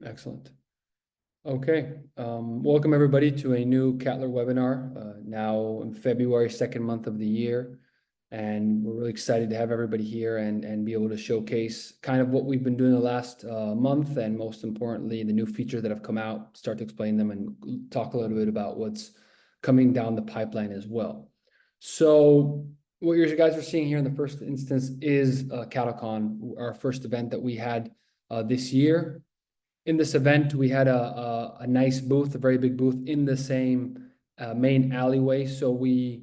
Excellent. Okay, welcome everybody to a new Cattler webinar, now in February, second month of the year. And we're really excited to have everybody here and be able to showcase kind of what we've been doing the last month, and most importantly, the new features that have come out, start to explain them and talk a little bit about what's coming down the pipeline as well. So what you guys are seeing here in the first instance is CattleCon, our first event that we had this year. In this event, we had a nice booth, a very big booth in the same main alleyway. So we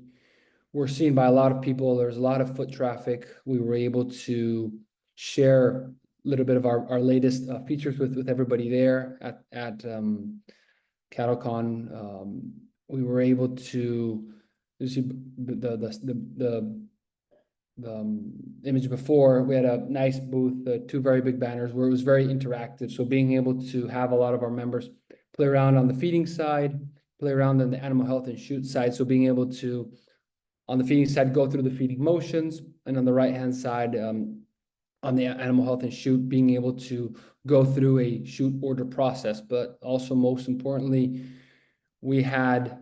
were seen by a lot of people. There's a lot of foot traffic. We were able to share a little bit of our latest features with everybody there at CattleCon. We were able to see the image before. We had a nice booth, two very big banners where it was very interactive. So being able to have a lot of our members play around on the feeding side, play around on the animal health and shoot side. So being able to, on the feeding side, go through the feeding motions, and on the right-hand side, on the animal health and shoot, being able to go through a shoot order process. But also, most importantly, we had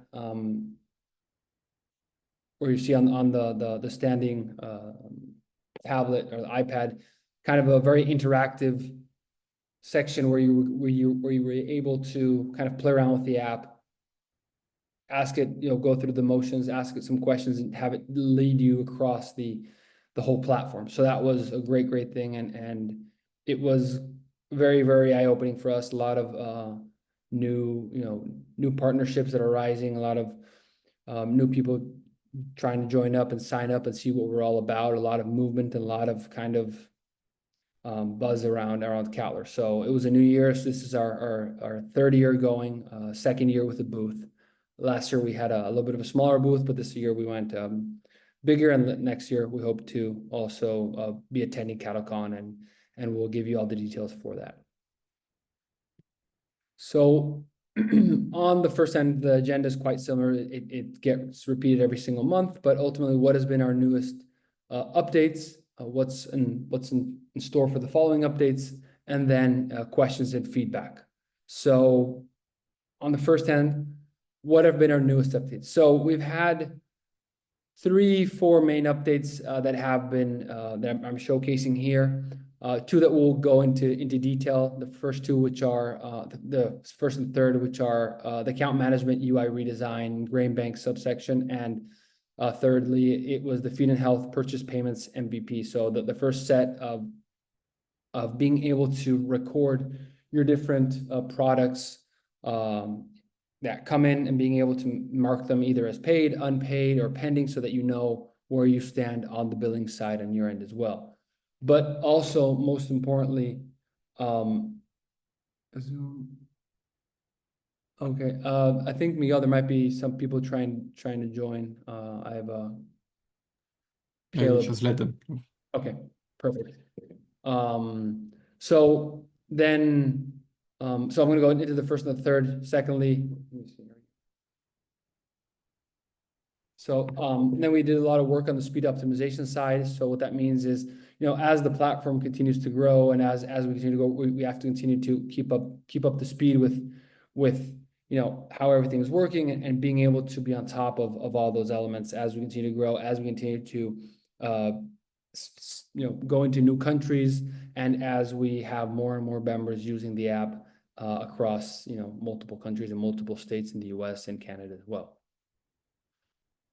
where you see on the standing tablet or the iPad, kind of a very interactive section where you were able to kind of play around with the app, ask it, go through the motions, ask it some questions, and have it lead you across the whole platform. So that was a great thing, and it was very, very eye-opening for us. A lot of new partnerships that are rising, a lot of new people trying to join up and sign up and see what we're all about. A lot of movement and a lot of kind of buzz around Cattler. So it was a new year. So this is our third year going, second year with the booth. Last year we had a little bit of a smaller booth, but this year we went bigger, and next year we hope to also be attending CattleCon, and we'll give you all the details for that. So on the first end, the agenda is quite similar. It gets repeated every single month, but ultimately, what has been our newest updates, what's in store for the following updates, and then questions and feedback. So on the first hand, what have been our newest updates? So we've had 3-4 main updates that have been that I'm showcasing here. Two that we'll go into detail. The first two, which are the first and third, which are the account management UI redesign, grain bank subsection, and thirdly, it was the feed and health purchase payments MVP. So the first set of being able to record your different products that come in, and being able to mark them either as paid, unpaid, or pending, so that you know where you stand on the billing side on your end as well. But also, most importantly, okay, I think, Miguel, there might be some people trying to join. I have Caleb. Just let them. Okay, perfect. So then, so I'm going to go into the first and the third. Secondly, let me see here. So then we did a lot of work on the speed optimization side. So what that means is, as the platform continues to grow, and as we continue to go, we have to continue to keep up the speed with how everything is working, and being able to be on top of all those elements as we continue to grow, as we continue to go into new countries, and as we have more and more members using the app across multiple countries and multiple states in the US and Canada as well.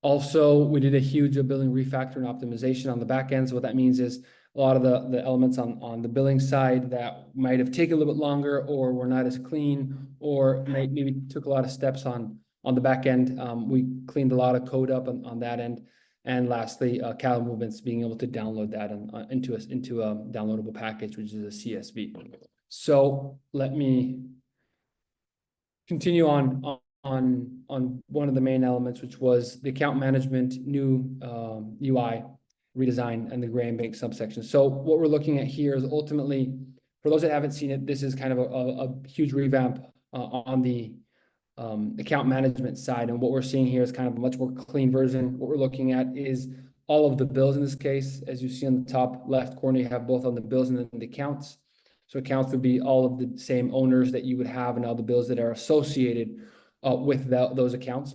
Also, we did a huge billing refactor and optimization on the back end. So what that means is a lot of the elements on the billing side that might have taken a little bit longer, or were not as clean, or maybe took a lot of steps on the back end. We cleaned a lot of code up on that end. And lastly, cattle movements, being able to download that into a downloadable package, which is a CSV. So let me continue on one of the main elements, which was the account management new UI redesign and the grain bank subsection. So what we're looking at here is, ultimately, for those that haven't seen it, this is kind of a huge revamp on the account management side. And what we're seeing here is kind of a much more clean version. What we're looking at is all of the bills in this case. As you see on the top left corner, you have both on the bills and then the accounts. So accounts would be all of the same owners that you would have and all the bills that are associated with those accounts.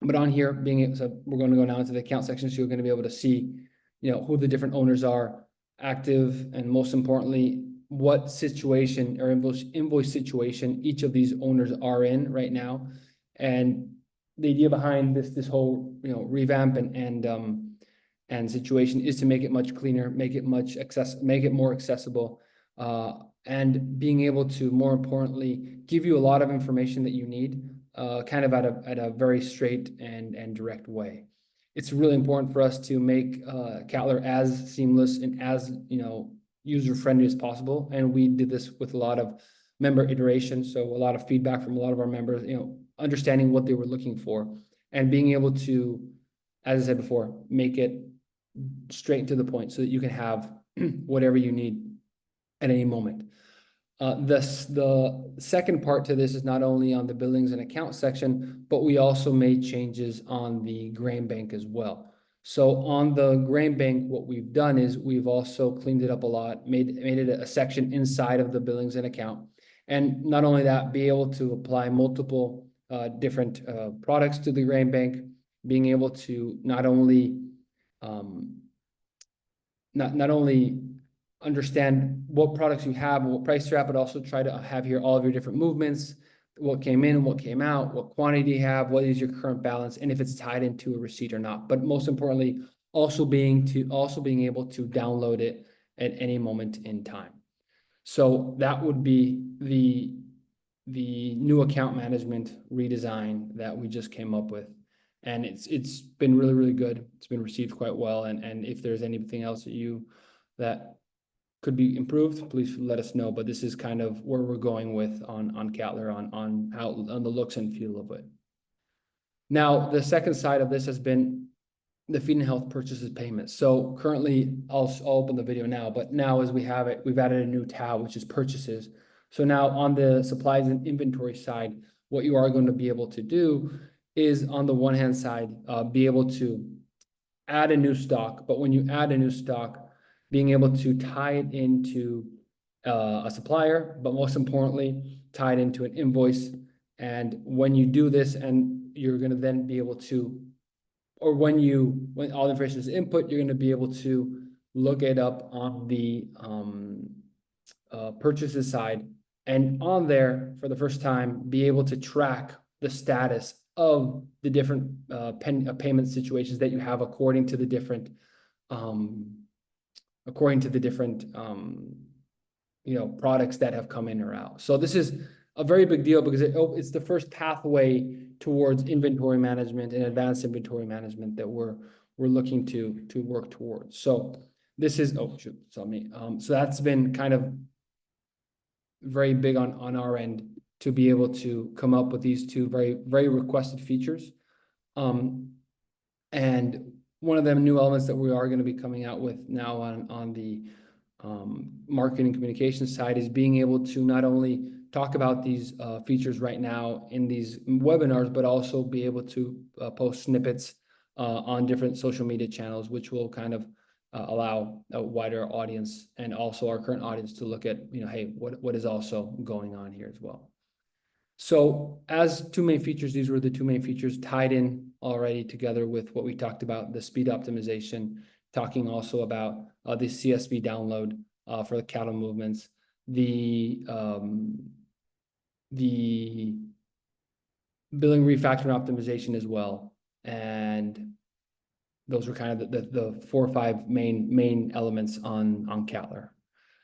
But on here, so we're going to go now into the account section, so you're going to be able to see, who the different owners are, active, and most importantly, what situation or invoice situation each of these owners are in right now. And the idea behind this whole revamp and situation is to make it much cleaner, make it more accessible, and being able to, more importantly, give you a lot of information that you need, kind of at a very straight and direct way. It's really important for us to make Cattler as seamless and as user-friendly as possible, and we did this with a lot of member iteration, so a lot of feedback from a lot of our members, understanding what they were looking for, and being able to, as I said before, make it straight to the point so that you can have whatever you need at any moment. The second part to this is not only on the billings and account section, but we also made changes on the grain bank as well. So on the grain bank, what we've done is we've also cleaned it up a lot, made it a section inside of the billings and account. And not only that, be able to apply multiple different products to the grain bank, being able to not only understand what products you have and what price you're at, but also try to have here all of your different movements, what came in, what came out, what quantity you have, what is your current balance, and if it's tied into a receipt or not. But most importantly, also being able to download it at any moment in time. So that would be the new account management redesign that we just came up with. And it's been really, really good. It's been received quite well. And if there's anything else that could be improved, please let us know. But this is kind of where we're going with on Cattler, on the looks and feel of it. Now, the second side of this has been the feed and health purchases payments. So currently, I'll open the video now, but now as we have it, we've added a new tab, which is purchases. So now on the supplies and inventory side, what you are going to be able to do is, on the one hand side, be able to add a new stock. But when you add a new stock, being able to tie it into a supplier, but most importantly, tie it into an invoice. And when you do this, and you're going to then be able to, or when all the information is input, you're going to be able to look it up on the purchases side, and on there, for the first time, be able to track the status of the different payment situations that you have according to the different products that have come in or out. So this is a very big deal because it's the first pathway towards inventory management and advanced inventory management that we're looking to work towards. So this is, so that's been kind of very big on our end to be able to come up with these two very, very requested features. And one of the new elements that we are going to be coming out with now on the marketing communications side is being able to not only talk about these features right now in these webinars, but also be able to post snippets on different social media channels, which will kind of allow a wider audience and also our current audience to look at, hey, what is also going on here as well. So as two main features, these were the two main features tied in already together with what we talked about, the speed optimization, talking also about the CSV download for the cattle movements, the billing refactoring optimization as well. And those were kind of the 4 or 5 main elements on Cattler.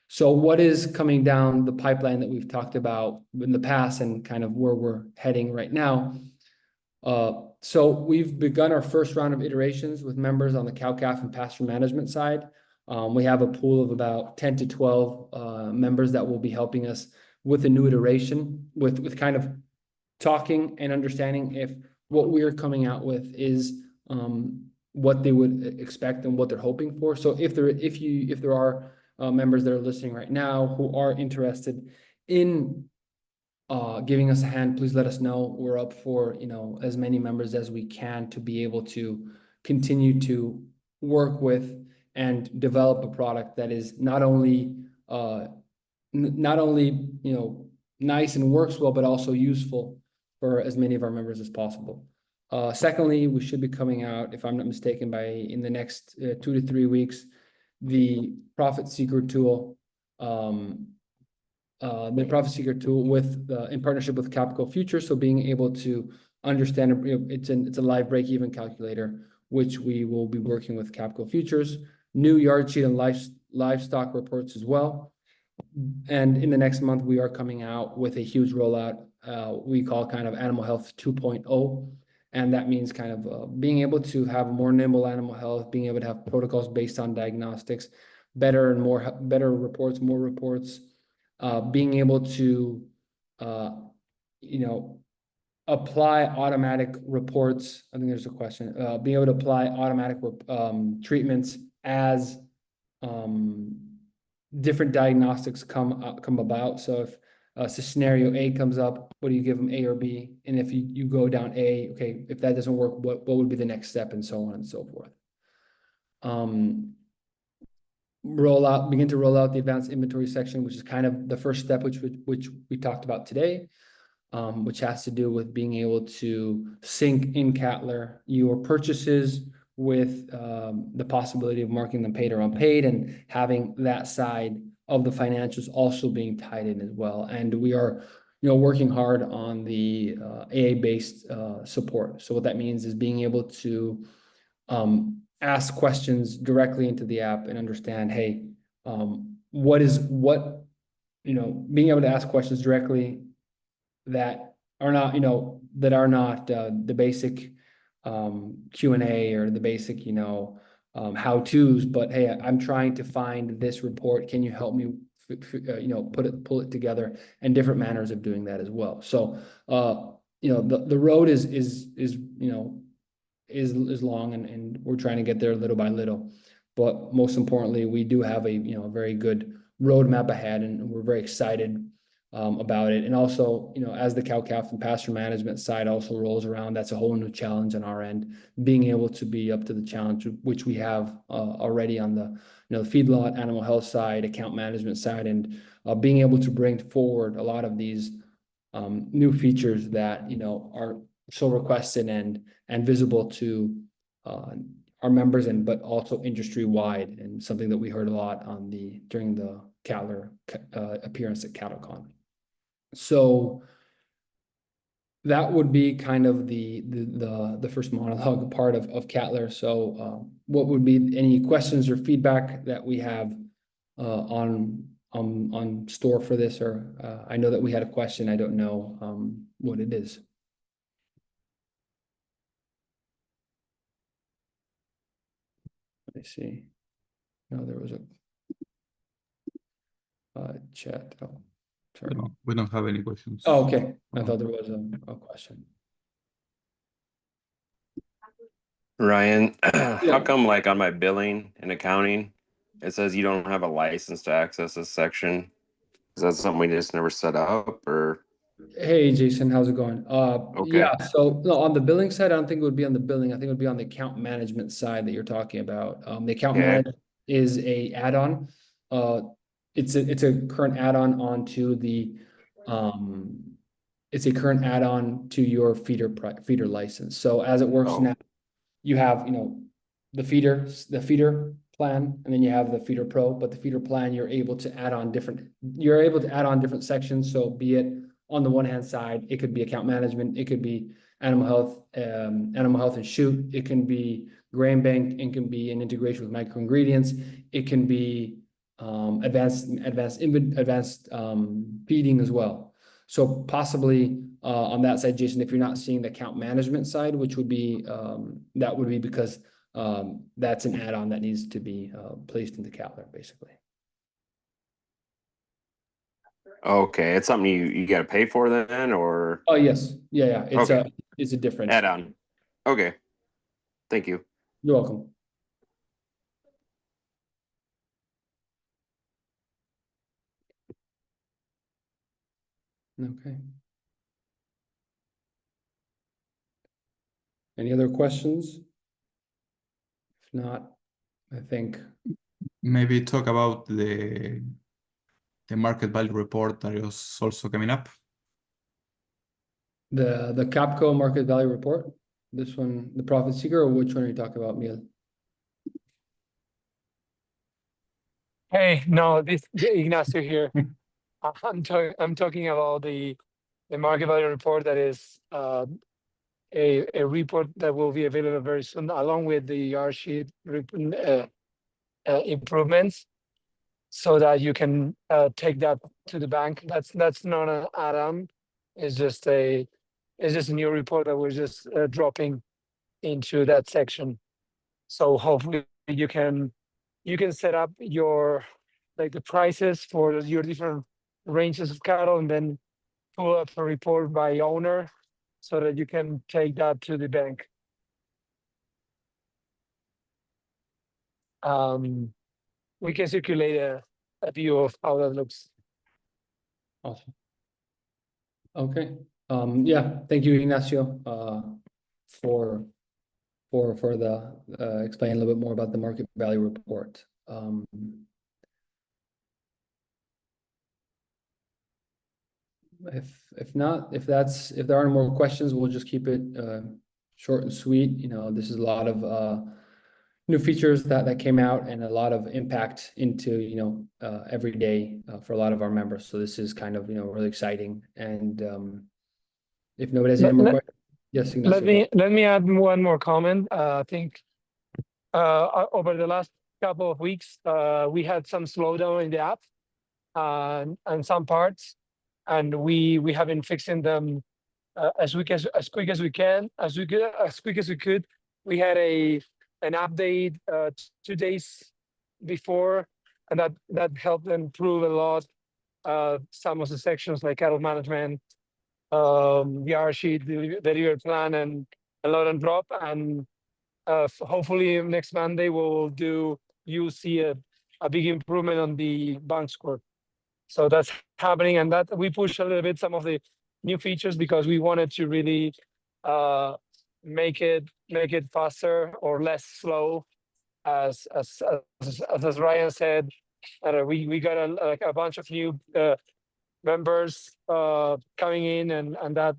So what is coming down the pipeline that we've talked about in the past and kind of where we're heading right now? So we've begun our first round of iterations with members on the cow-calf and pasture management side. We have a pool of about 10 to 12 members that will be helping us with a new iteration, with kind of talking and understanding if what we're coming out with is what they would expect and what they're hoping for. So if there are members that are listening right now who are interested in giving us a hand, please let us know. We're up for as many members as we can to be able to continue to work with and develop a product that is not only not only, nice and works well, but also useful for as many of our members as possible. Secondly, we should be coming out, if I'm not mistaken, in the next 2 to 3 weeks, the profit seeker tool, with in partnership with Capital Future. So being able to understand, it's a live break-even calculator, which we will be working with Capital Futures, new Yardsheet and livestock reports as well. And in the next month, we are coming out with a huge rollout, we call kind of Animal Health 2.0. And that means kind of being able to have more nimble animal health, being able to have protocols based on diagnostics, better reports, more reports, being able to, apply automatic reports. I think there's a question, being able to apply automatic treatments as different diagnostics come about. So if scenario A comes up, what do you give them, A or B? And if you go down A, okay, if that doesn't work, what would be the next step, and so on and so forth. Begin to roll out the advanced inventory section, which is kind of the first step, which we talked about today, which has to do with being able to sync in Cattler your purchases with the possibility of marking them paid or unpaid, and having that side of the financials also being tied in as well. And we are, working hard on the AA-based support. So what that means is being able to ask questions directly into the app and understand, hey, being able to ask questions directly that are not, the basic Q&A or the basic, how-tos, but hey, I'm trying to find this report. Can you help me, pull it together, and different manners of doing that as well. So, the road is long, and we're trying to get there little by little. But most importantly, we do have a very good roadmap ahead, and we're very excited about it. And also, as the cow-calf and pasture management side also rolls around, that's a whole new challenge on our end, being able to be up to the challenge, which we have already on the feedlot, animal health side, account management side, and being able to bring forward a lot of these new features that are so requested and visible to our members, but also industry wide, and something that we heard a lot during the Cattler appearance at CattleCon. So that would be kind of the first monologue part of Cattler. So what would be any questions or feedback that we have on store for this? Or I know that we had a question. I don't know what it is. Let me see. No, there was a chat. Oh, sorry. No, we don't have any questions. Oh, okay. I thought there was a question. Ryan, how come like on my billing and accounting, it says you don't have a license to access this section? Is that something we just never set up, or? Hey, Jason, how's it going? Okay. Yeah, so no, on the billing side, I don't think it would be on the billing. I think it would be on the account management side that you're talking about. The account Okay. management is a add-on. It's a current add-on onto the it's a current add-on to your feeder license. So as it works Oh. now, you have, the feeder plan, and then you have the feeder pro. But the feeder plan, you're able to add on different sections. So be it on the one hand side, it could be account management, it could be animal health and shoot, it can be grain bank, it can be an integration with micro ingredients, it can be advanced feeding as well. So possibly on that side, Jason, if you're not seeing the account management side, which would be that would be because that's an add-on that needs to be placed into Cattler, basically. Okay, it's something you got to pay for then, or? Oh yes, yeah, Okay. it's a difference. Add-on. Okay, thank you. You're welcome. Okay. Any other questions? If not, I think Maybe talk about the market value report that is also coming up. The Capco market value report, this one, the profit seeker, or which one are you talking about, Miguel? Hey, no, this Ignacio here. I'm talking about the market value report that is a report that will be available very soon, along with the Yardsheet improvements, so that you can take that to the bank. That's not an add-on. It's just a new report that we're just dropping into that section. So hopefully you can set up your the prices for your different ranges of cattle, and then pull up a report by owner so that you can take that to the bank. We can circulate a view of how that looks. Awesome. Okay. Yeah, thank you, Ignacio, for the explaining a little bit more about the market value report. If there aren't more questions, we'll just keep it short and sweet. You know, this is a lot of new features that came out, and a lot of impact into, you know, every day for a lot of our members. So this is kind of, you know, really exciting. And if nobody has any more questions, yes, Ignacio. Let me add one more comment. I think over the last couple of weeks, we had some slowdown in the app and some parts, and we have been fixing them as quick as we can, as quick as we could. We had an update 2 days before, and that helped improve a lot some of the sections like cattle management, Yardsheet, delivery plan, and load and drop. And hopefully next Monday you'll see a big improvement on the bank score. So that's happening, and that we push a little bit some of the new features because we wanted to really make it faster or less slow. As Ryan said, we got a bunch of new members coming in, and that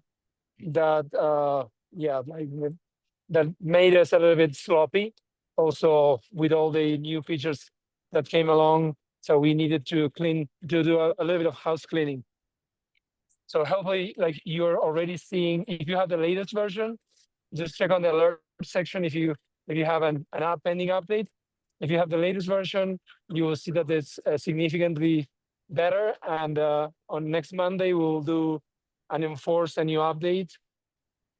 made us a little bit sloppy. Also, with all the new features that came along, so we needed to do a little bit of house cleaning. So hopefully, like, you're already seeing, if you have the latest version, just check on the alert section if you have an app pending update. If you have the latest version, you will see that it's significantly better. And on next Monday, we'll do and enforce a new update,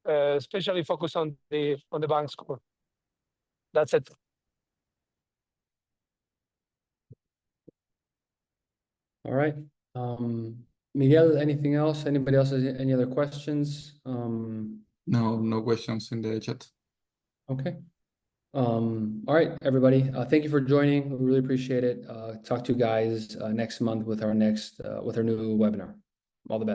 especially focus on the bank score. That's it. All right. Miguel, anything else? Anybody else has any other questions? No questions in the chat. Okay. All right, everybody. Thank you for joining. We really appreciate it. Talk to you guys next month with our new webinar. All the best.